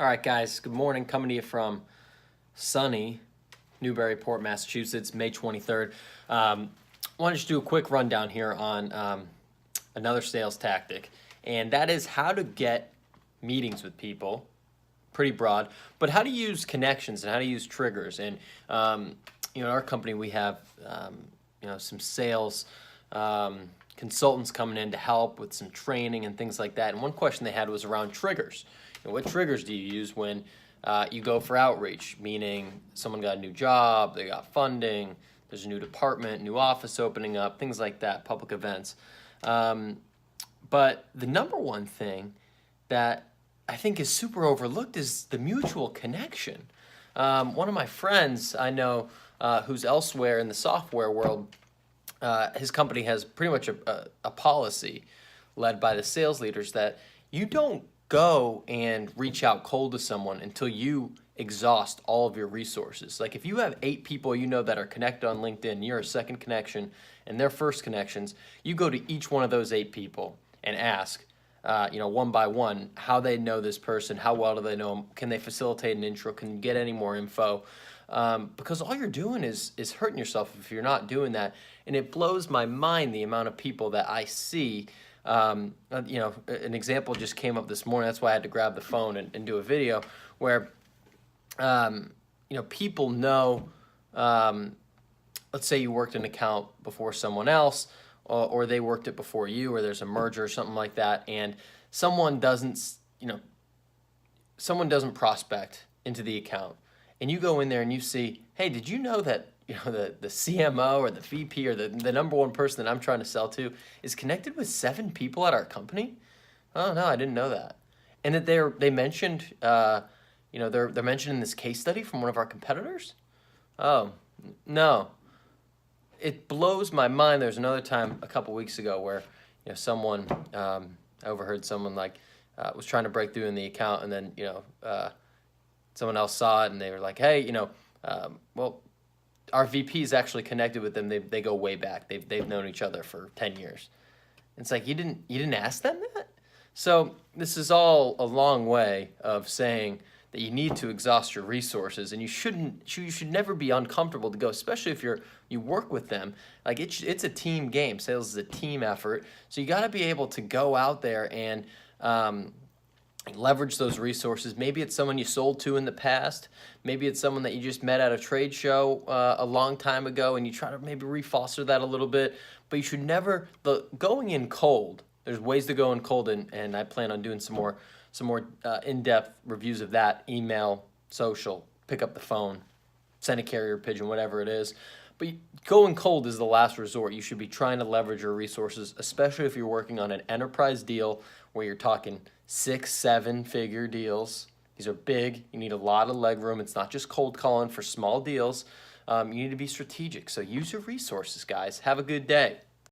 All right, guys, good morning. Coming to you from sunny Newburyport, Massachusetts, May 23rd. Wanted to do a quick rundown here on another sales tactic, and that is how to get meetings with people. Pretty broad, but how to use connections and how to use triggers. And in our company, we have some sales consultants coming in to help with some training and things like that. And one question they had was around triggers. What triggers do you use when you go for outreach? Meaning someone got a new job, they got funding, there's a new department, new office opening up, things like that, public events. But the number one thing that I think is super overlooked is the mutual connection. One of my friends I know who's elsewhere in the software world, his company has pretty much a policy led by the sales leaders that you don't go and reach out cold to someone until you exhaust all of your resources. Like if you have 8 people you know that are connected on LinkedIn, you're a second connection, and they're first connections, you go to each one of those 8 people and ask, one by one, how they know this person, how well do they know them, can they facilitate an intro, can you get any more info? Because all you're doing is hurting yourself if you're not doing that. And it blows my mind the amount of people that I see. An example just came up this morning. That's why I had to grab the phone and do a video where, people know, let's say you worked an account before someone else, or they worked it before you, or there's a merger or something like that, and someone doesn't prospect into the account, and you go in there and you see, hey, did you know that the CMO or the VP or the number one person that I'm trying to sell to is connected with 7 people at our company? Oh no, I didn't know that. And that they mentioned they're mentioned in this case study from one of our competitors. Oh no, it blows my mind. There's another time a couple weeks ago where someone I overheard someone was trying to break through in the account, and then someone else saw it and they were like, hey, well, our VP is actually connected with them. They go way back. They've known each other for 10 years. It's like you didn't ask them that. So this is all a long way of saying that you need to exhaust your resources, and you should never be uncomfortable to go, especially if you work with them. Like it's a team game. Sales is a team effort. So you got to be able to go out there and leverage those resources. Maybe it's someone you sold to in the past. Maybe it's someone that you just met at a trade show a long time ago, and you try to maybe refoster that a little bit. But you should never, going in cold, there's ways to go in cold, and I plan on doing some more in-depth reviews of that. Email, social, pick up the phone, send a carrier pigeon, whatever it is. But going cold is the last resort. You should be trying to leverage your resources, especially if you're working on an enterprise deal where you're talking 6-7 figure deals. These are big. You need a lot of leg room. It's not just cold calling for small deals. You need to be strategic. So use your resources, guys. Have a good day.